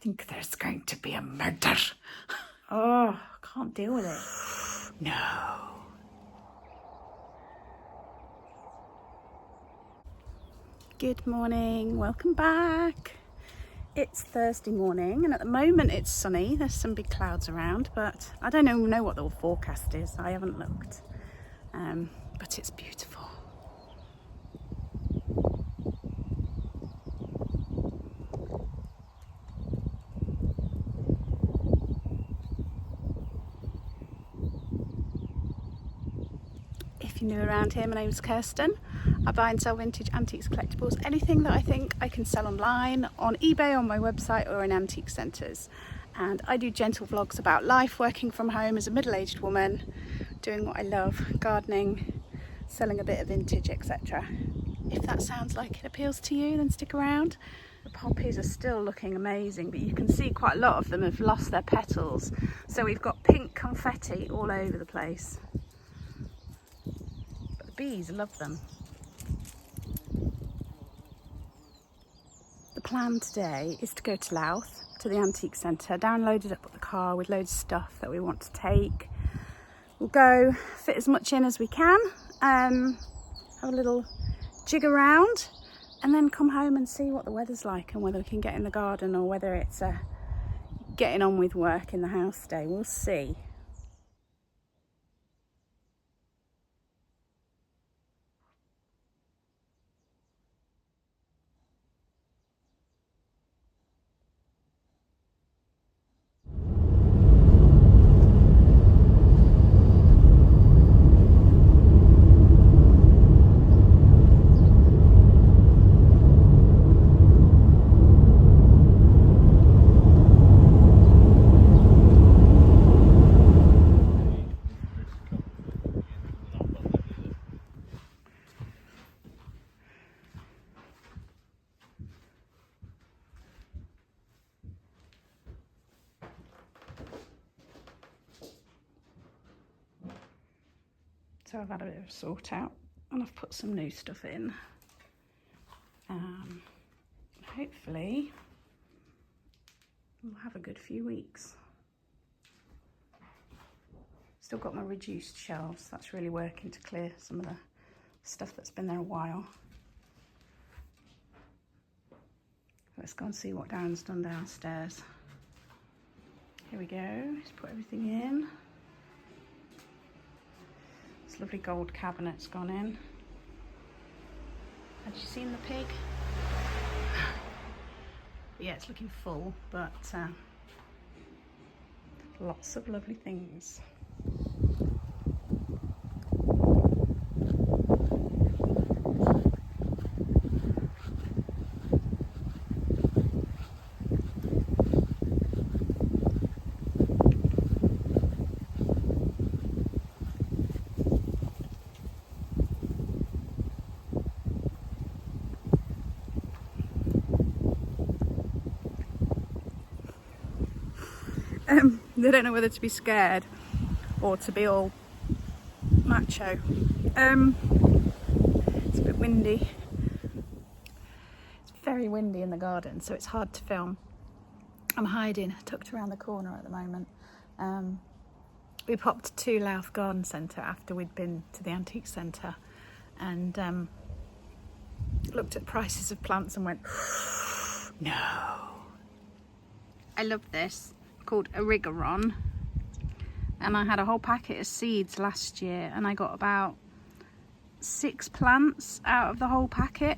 think there's going to be a murder. Oh, can't deal with it. No. Good morning, welcome back. It's Thursday morning and at the moment it's sunny. There's some big clouds around, but I don't know what the forecast is. I haven't looked, but it's beautiful. If you're new around here, my name's Kirsten. I buy and sell vintage antiques, collectibles, anything that I think I can sell online, on eBay, on my website or in antique centres. And I do gentle vlogs about life, working from home as a middle-aged woman, doing what I love, gardening, selling a bit of vintage, etc. If that sounds like it appeals to you, then stick around. The poppies are still looking amazing, but you can see quite a lot of them have lost their petals. So we've got pink confetti all over the place. But the bees love them. The plan today is to go to Louth, to the antique centre. Darren loaded up the car with loads of stuff that we want to take. We'll go fit as much in as we can, have a little jig around and then come home and see what the weather's like and whether we can get in the garden or whether it's getting on with work in the house day. We'll see. So I've had a bit of a sort out and I've put some new stuff in. Hopefully we'll have a good few weeks. Still got my reduced shelves. That's really working to clear some of the stuff that's been there a while. Let's go and see what Darren's done downstairs. Here we go. Just put everything in. This lovely gold cabinet's gone in. Had you seen the pig? Yeah, it's looking full, but lots of lovely things. They don't know whether to be scared or to be all macho. It's a bit windy. It's very windy in the garden, so it's hard to film. I'm hiding, tucked around the corner at the moment. We popped to Louth Garden Centre after we'd been to the antique centre and looked at prices of plants and went, no. I love this. Called Origaron, and I had a whole packet of seeds last year and I got about 6 plants out of the whole packet,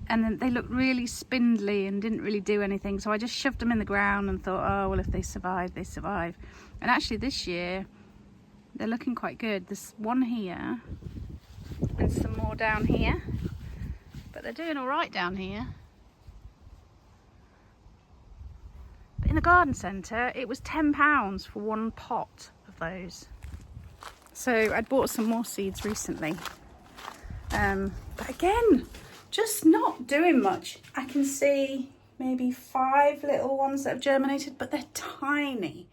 and then they looked really spindly and didn't really do anything, so I just shoved them in the ground and thought, oh well, if they survive, they survive. And actually this year they're looking quite good. There's one here and some more down here, but they're doing all right down here. In the garden centre, it was £10 for one pot of those. So I'd bought some more seeds recently. But again, just not doing much. I can see maybe 5 little ones that have germinated, but they're tiny.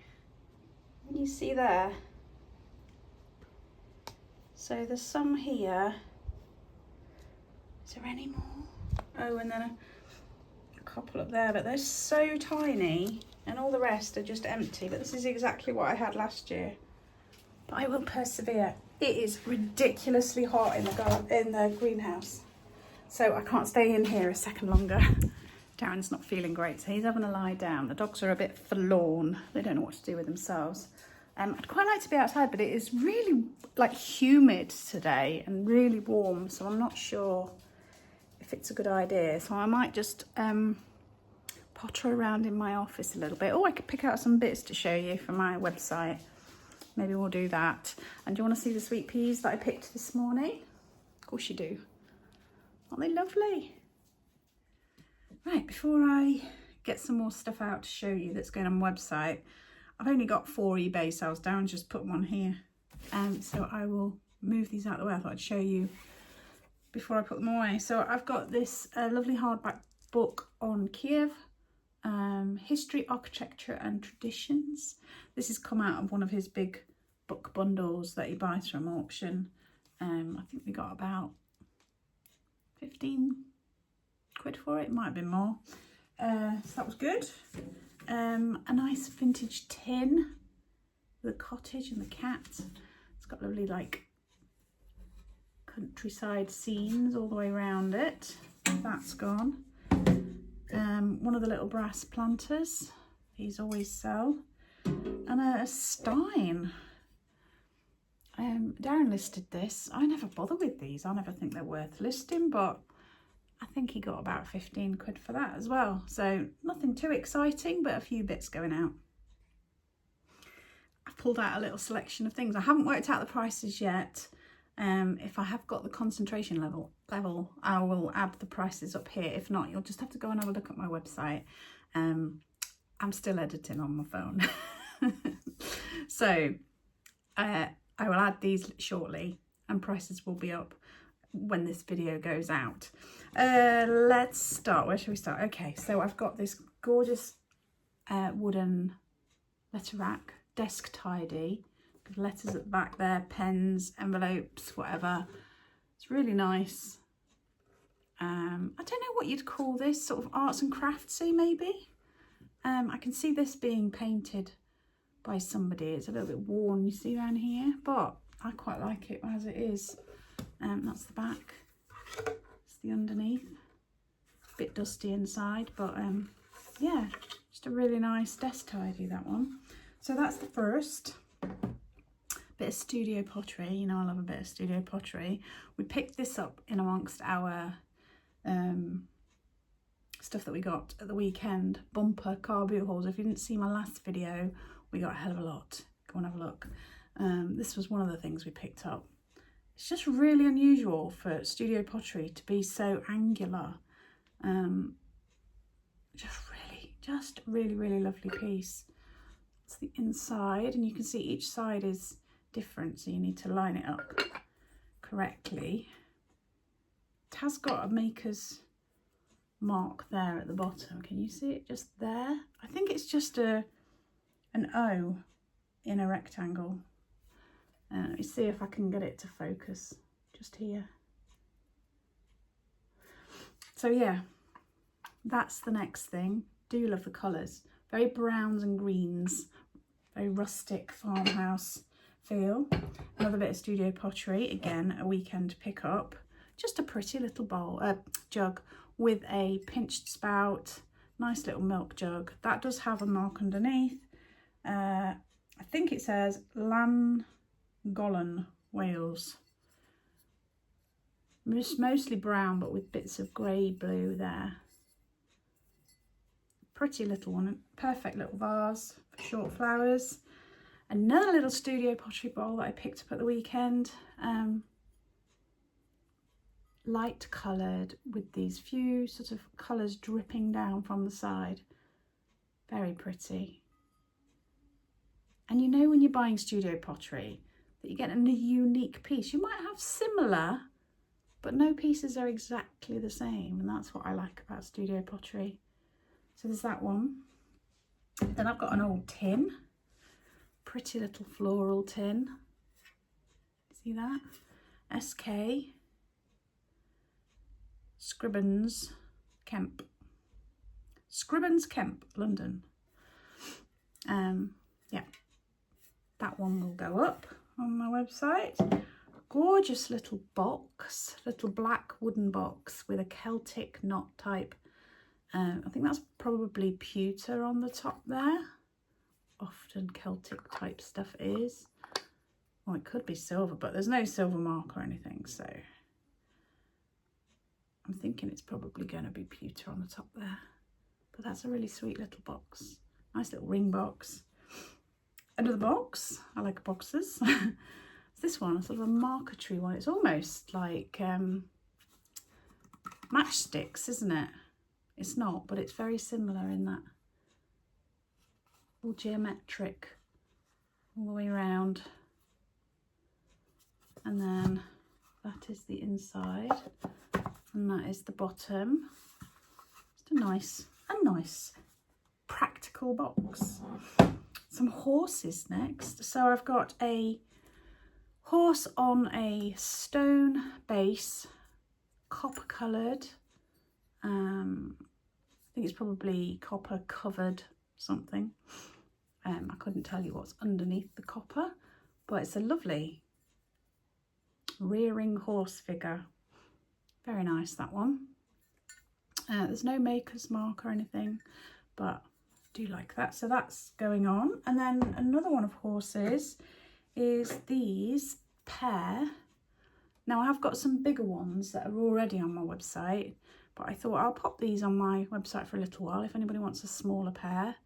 Can you see there? So there's some here. Is there any more? Oh, and then a couple up there, but they're so tiny and all the rest are just empty. But this is exactly what I had last year. But I will persevere. It is ridiculously hot in the greenhouse, so I can't stay in here a second longer. Darren's not feeling great, so he's having a lie down. The dogs are a bit forlorn. They don't know what to do with themselves. I'd quite like to be outside, but it is really like humid today and really warm, so I'm not sure if it's a good idea. So I might just potter around in my office a little bit. Oh, I could pick out some bits to show you from my website. Maybe we'll do that. And do you want to see the sweet peas that I picked this morning? Of course you do. Aren't they lovely? Right, before I get some more stuff out to show you that's going on my website, I've only got 4 eBay sales down, just put one here. So I will move these out of the way. I thought I'd show you before I put them away. So I've got this lovely hardback book on Kiev, History, Architecture and Traditions. This has come out of one of his big book bundles that he buys from auction. I think we got about 15 quid for it. It might have been more. So that was good. A nice vintage tin with a cottage and the cat. It's got lovely like countryside scenes all the way around it. That's gone. One of the little brass planters these always sell, and a stein. Darren listed this. I never bother with these. I never think they're worth listing, but I think he got about 15 quid for that as well. So nothing too exciting, but a few bits going out. I've pulled out a little selection of things. I haven't worked out the prices yet. If I have got the concentration level, I will add the prices up here. If not, you'll just have to go and have a look at my website. I'm still editing on my phone. So I will add these shortly and prices will be up when this video goes out. Let's start. Where should we start? Okay, so I've got this gorgeous wooden letter rack, desk tidy. Letters at the back there, pens, envelopes, whatever. It's really nice. I don't know what you'd call this, sort of arts and craftsy maybe. I can see this being painted by somebody. It's a little bit worn, you see around here, but I quite like it as it is. That's the back. It's the underneath. Bit dusty inside, but yeah, just a really nice desk tidy, that one. So that's the first. Bit of studio pottery. You know I love a bit of studio pottery. We picked this up in amongst our stuff that we got at the weekend. Bumper car boot hauls. If you didn't see my last video, we got a hell of a lot. Go and have a look. This was one of the things we picked up. It's just really unusual for studio pottery to be so angular. Just really lovely piece. It's the inside, and you can see each side is different, so you need to line it up correctly. It has got a maker's mark there at the bottom. Can you see it just there? I think it's just an O in a rectangle. Let me see if I can get it to focus just here. So yeah, that's the next thing. Do love the colours. Very browns and greens, very rustic farmhouse feel. Another bit of studio pottery, again a weekend pickup. Just a pretty little bowl, jug with a pinched spout, nice little milk jug. That does have a mark underneath. I think it says Llangollen, Wales. Mostly brown, but with bits of grey blue there. Pretty little one, perfect little vase for short flowers. Another little studio pottery bowl that I picked up at the weekend. Light coloured with these few sort of colours dripping down from the side. Very pretty. And you know when you're buying studio pottery that you're getting a unique piece. You might have similar, but no pieces are exactly the same. And that's what I like about studio pottery. So there's that one. Then I've got an old tin. Pretty little floral tin. See that? SK. Scribbens Kemp. Scribbens Kemp, London. Yeah, that one will go up on my website. Gorgeous little box, little black wooden box with a Celtic knot type. I think that's probably pewter on the top there. Often Celtic type stuff is. Well, it could be silver, but there's no silver mark or anything, so I'm thinking it's probably going to be pewter on the top there. But that's a really sweet little box. Nice little ring box. Another box. I like boxes. This one, a sort of a marquetry one. It's almost like matchsticks, isn't it? It's not, but it's very similar in that. All geometric all the way around. And then that is the inside, and that is the bottom. Just a nice practical box. Some horses next. So I've got a horse on a stone base, copper coloured. I think it's probably copper covered something. I couldn't tell you what's underneath the copper, but it's a lovely rearing horse figure. Very nice, that one. There's no maker's mark or anything, but I do like that. So that's going on. And then another one of horses is these pair. Now I have got some bigger ones that are already on my website, but I thought I'll pop these on my website for a little while if anybody wants a smaller pair.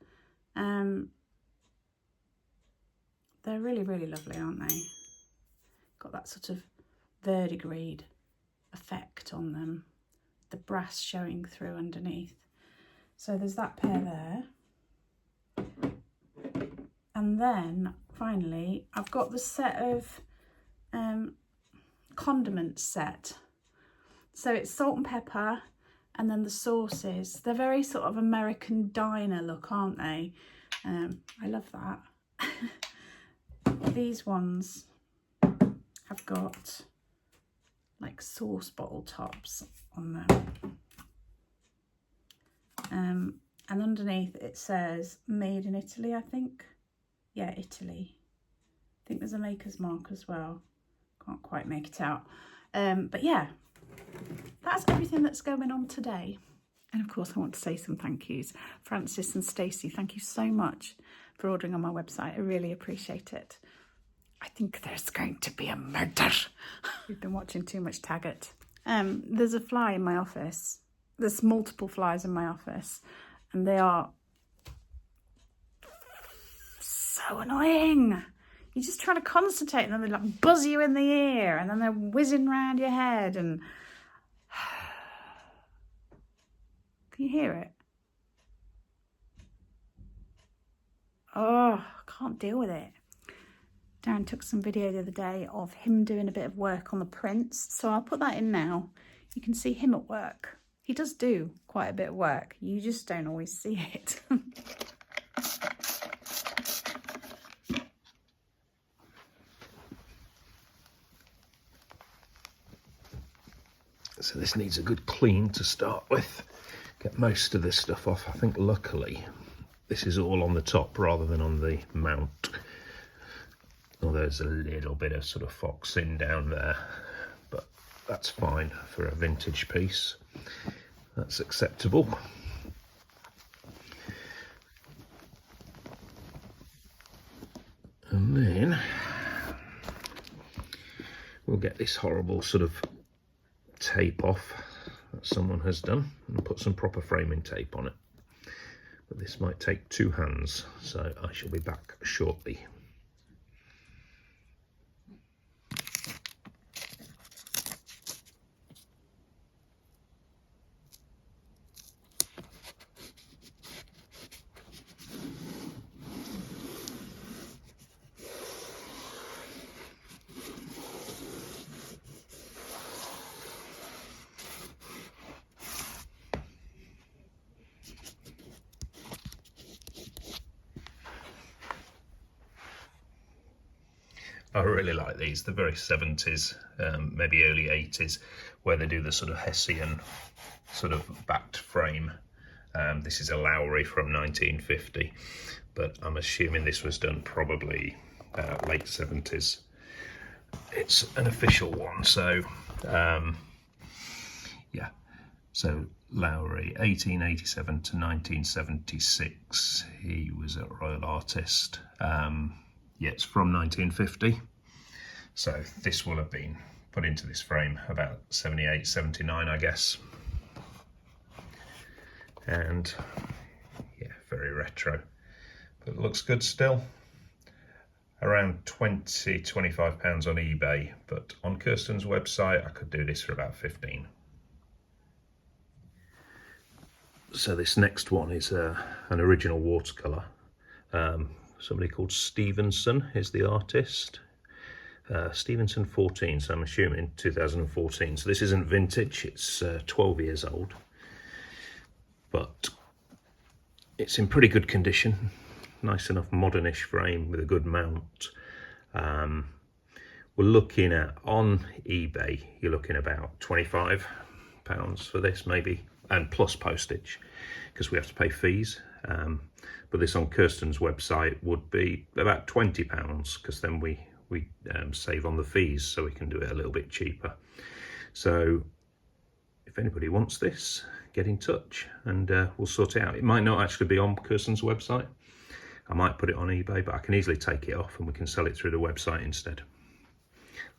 They're really, really lovely, aren't they? Got that sort of verdigris effect on them, the brass showing through underneath. So there's that pair there. And then finally I've got the set of condiment set. So it's salt and pepper, and then the sauces. They're very sort of American diner look, aren't they? I love that. These ones have got like sauce bottle tops on them. And underneath it says made in Italy, I think. Yeah, Italy. I think there's a maker's mark as well. Can't quite make it out. But yeah, that's everything that's going on today. And of course I want to say some thank yous. Francis and Stacey, thank you so much for ordering on my website. I really appreciate it. I think there's going to be a murder. We've been watching too much Taggart. There's a fly in my office. There's multiple flies in my office, and they are so annoying. You're just trying to concentrate, and then they like buzz you in the ear, and then they're whizzing around your head, and can you hear it? Oh, I can't deal with it. Darren took some video the other day of him doing a bit of work on the prints, so I'll put that in now. You can see him at work. He does do quite a bit of work. You just don't always see it. So this needs a good clean to start with. Get most of this stuff off. I think luckily this is all on the top rather than on the mount. Oh, there's a little bit of sort of foxing down there, but that's fine for a vintage piece. That's acceptable. And then we'll get this horrible sort of tape off that someone has done and put some proper framing tape on it. But this might take 2 hands, so I shall be back shortly. I really like these. They're very 70s, maybe early 80s, where they do the sort of Hessian sort of backed frame. This is a Lowry from 1950, but I'm assuming this was done probably late 70s. It's an official one, so yeah. So Lowry, 1887 to 1976. He was a royal artist. Yeah, it's from 1950. So this will have been put into this frame about 78, 79, I guess. And yeah, very retro, but it looks good still. Around £20–25 on eBay, but on Kirsten's website I could do this for about 15. So this next one is an original watercolour. Somebody called Stevenson is the artist. Stevenson 14, so I'm assuming 2014. So this isn't vintage, it's 12 years old. But it's in pretty good condition. Nice enough modernish frame with a good mount. We're looking at, on eBay, you're looking about £25 for this maybe, and plus postage, because we have to pay fees. But this on Kirsten's website would be about £20, because then we save on the fees, so we can do it a little bit cheaper. So if anybody wants this, get in touch and we'll sort it out. It might not actually be on Kirsten's website. I might put it on eBay, but I can easily take it off and we can sell it through the website instead.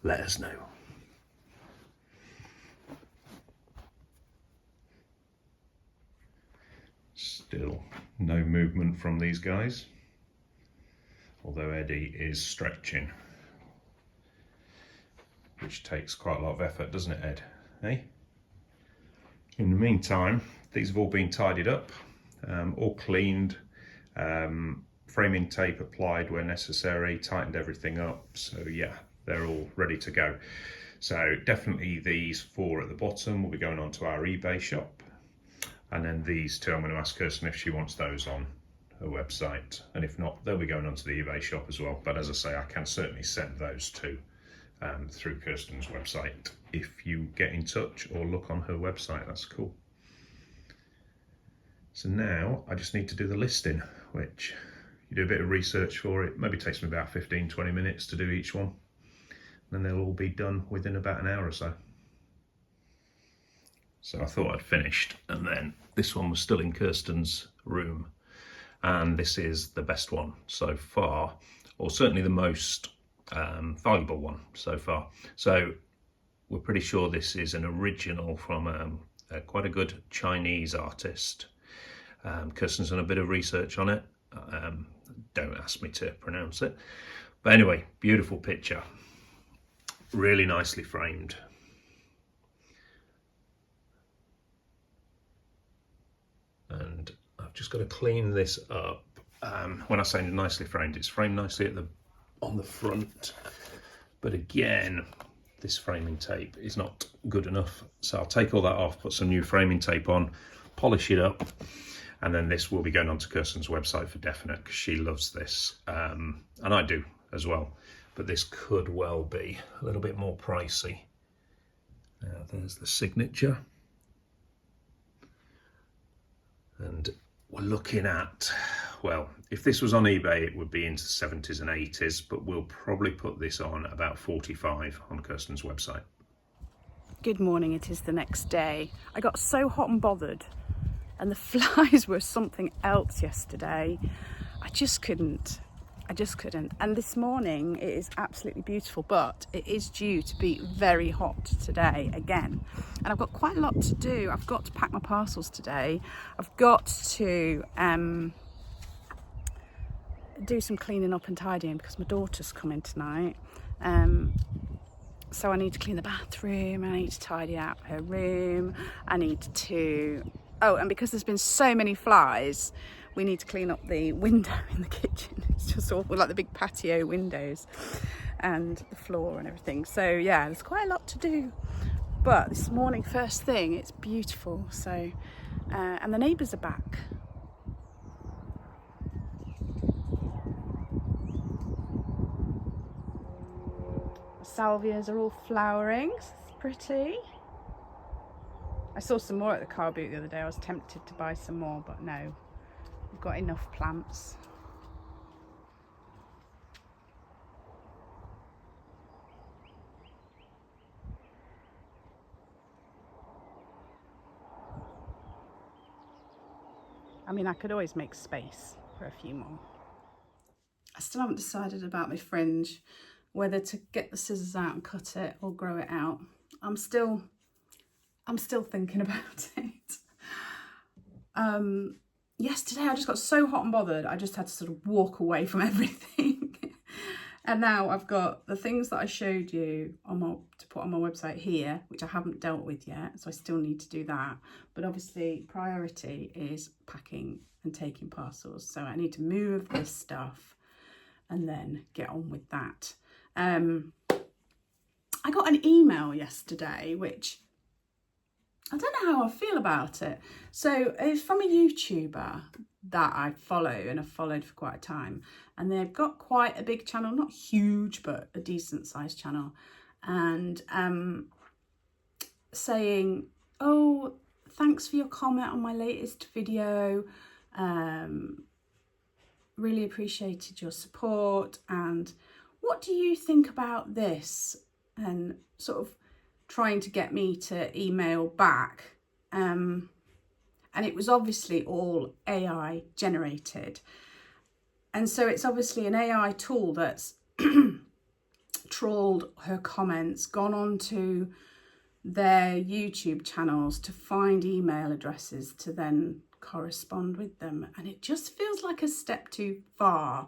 Let us know. Still no movement from these guys, although Eddie is stretching, which takes quite a lot of effort, doesn't it, Ed? Eh? In the meantime, these have all been tidied up, all cleaned, framing tape applied where necessary, tightened everything up. So yeah, they're all ready to go. So definitely these 4 at the bottom will be going on to our eBay shop. And then these 2, I'm going to ask Kirsten if she wants those on her website. And if not, they'll be going on to the eBay shop as well. But as I say, I can certainly send those 2 through Kirsten's website. If you get in touch or look on her website, that's cool. So now I just need to do the listing, which you do a bit of research for it. Maybe takes me about 15–20 minutes to do each one. And then they'll all be done within about an hour or so. So I thought I'd finished, and then this one was still in Kirsten's room. And this is the best one so far, or certainly the most valuable one so far. So we're pretty sure this is an original from quite a good Chinese artist. Kirsten's done a bit of research on it. Don't ask me to pronounce it. But anyway, beautiful picture. Really nicely framed. And I've just got to clean this up. When I say nicely framed, it's framed nicely on the front. But again, this framing tape is not good enough. So I'll take all that off, put some new framing tape on, polish it up. And then this will be going onto Kirsten's website for definite, because she loves this. And I do as well. But this could well be a little bit more pricey. Now there's the signature. And we're looking at, well, if this was on eBay, it would be into the 70s and 80s, but we'll probably put this on about 45 on Kirsten's website. Good morning, it is the next day. I got so hot and bothered, and the flies were something else yesterday. I just couldn't. And this morning it is absolutely beautiful, but it is due to be very hot today again. And I've got quite a lot to do. I've got to pack my parcels today. I've got to do some cleaning up and tidying because my daughter's coming tonight. So I need to clean the bathroom, I need to tidy out her room, I need to... Oh, and because there's been so many flies, we need to clean up the window in the kitchen. It's just awful, like the big patio windows and the floor and everything. So yeah, there's quite a lot to do. But this morning, first thing, it's beautiful. So, and the neighbours are back. Salvias are all flowering, it's pretty. I saw some more at the car boot the other day. I was tempted to buy some more, but no, we've got enough plants. I mean, I could always make space for a few more. I still haven't decided about my fringe, whether to get the scissors out and cut it or grow it out. I'm still thinking about it. Yesterday I just got so hot and bothered, I just had to sort of walk away from everything. And now I've got the things that I showed you to put on my website here, which I haven't dealt with yet, so I still need to do that. But obviously priority is packing and taking parcels, so I need to move this stuff and then get on with that. I got an email yesterday, which I don't know how I feel about it. So it's from a YouTuber that I follow and have followed for quite a time. And they've got quite a big channel, not huge, but a decent sized channel. And saying, oh, thanks for your comment on my latest video. Really appreciated your support. And what do you think about this? And sort of trying to get me to email back. And it was obviously all AI generated. And so it's obviously an AI tool that's trawled her comments, gone on to their YouTube channels to find email addresses to then correspond with them. And it just feels like a step too far.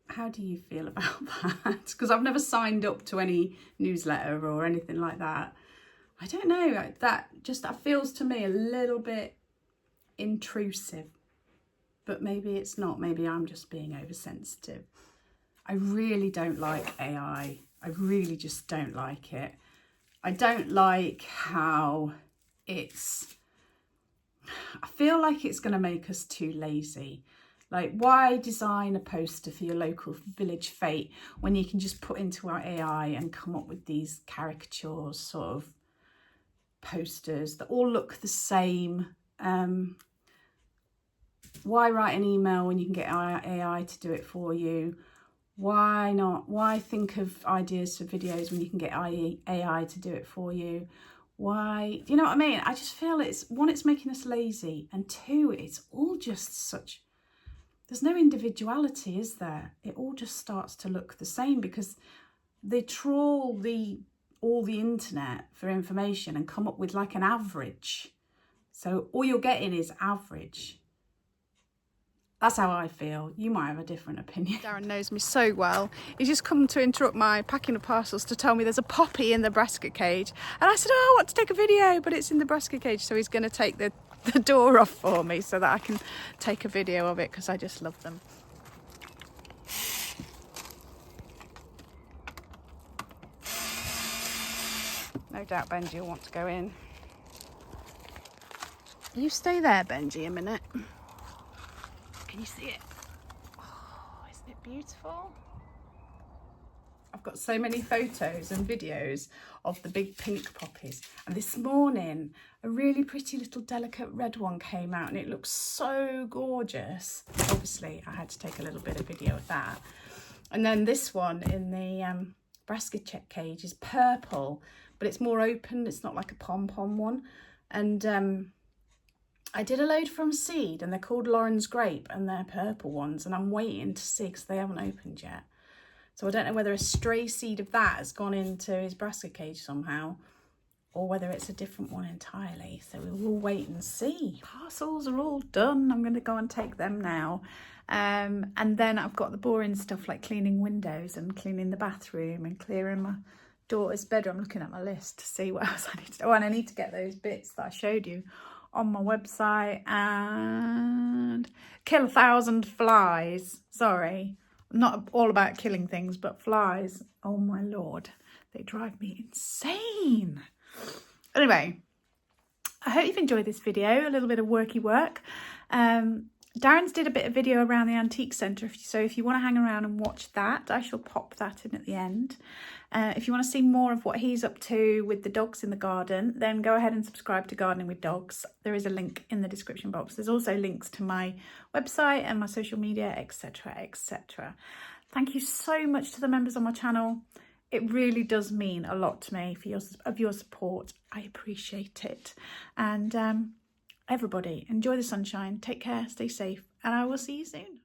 How do you feel about that? Because I've never signed up to any newsletter or anything like that. I don't know, that feels to me a little bit intrusive, but maybe it's not. Maybe I'm just being oversensitive. I really don't like AI. I really just don't like it. I don't like how I feel like it's going to make us too lazy. Like, why design a poster for your local village fete when you can just put into our AI and come up with these caricatures sort of posters that all look the same? Why write an email when you can get AI to do it for you? Why not? Why think of ideas for videos when you can get AI to do it for you? Why? Do you know what I mean? I just feel it's making us lazy, and two, it's all just such... There's no individuality, is there? It all just starts to look the same because they trawl all the internet for information and come up with like an average. So all you're getting is average. That's how I feel. You might have a different opinion. Darren knows me so well. He's just come to interrupt my packing of parcels to tell me there's a poppy in the basket cage. And I said, oh, I want to take a video, but it's in the basket cage. So he's going to take the door off for me so that I can take a video of it because I just love them. No doubt Benji will want to go in. You stay there, Benji, a minute. Can you see it? Oh, isn't it beautiful? I've got so many photos and videos of the big pink poppies. And this morning, a really pretty little delicate red one came out and it looks so gorgeous. Obviously, I had to take a little bit of video of that. And then this one in the basket check cage is purple, but it's more open. It's not like a pom-pom one. And I did a load from seed and they're called Lauren's Grape and they're purple ones. And I'm waiting to see because they haven't opened yet. So I don't know whether a stray seed of that has gone into his basket cage somehow or whether it's a different one entirely. So we will wait and see. Parcels are all done. I'm going to go and take them now. And then I've got the boring stuff like cleaning windows and cleaning the bathroom and clearing my daughter's bedroom. I'm looking at my list to see what else I need to do. Oh, and I need to get those bits that I showed you on my website and kill 1,000 flies. Sorry. Not all about killing things, but flies. Oh my Lord, they drive me insane. Anyway, I hope you've enjoyed this video, a little bit of worky work. Darren's did a bit of video around the antique centre, so if you want to hang around and watch that, I shall pop that in at the end. If you want to see more of what he's up to with the dogs in the garden, then go ahead and subscribe to Gardening with Dogs. There is a link in the description box. There's also links to my website and my social media, etc, etc. Thank you so much to the members on my channel. It really does mean a lot to me for your support. I appreciate it. And everybody, enjoy the sunshine, take care, stay safe, and I will see you soon.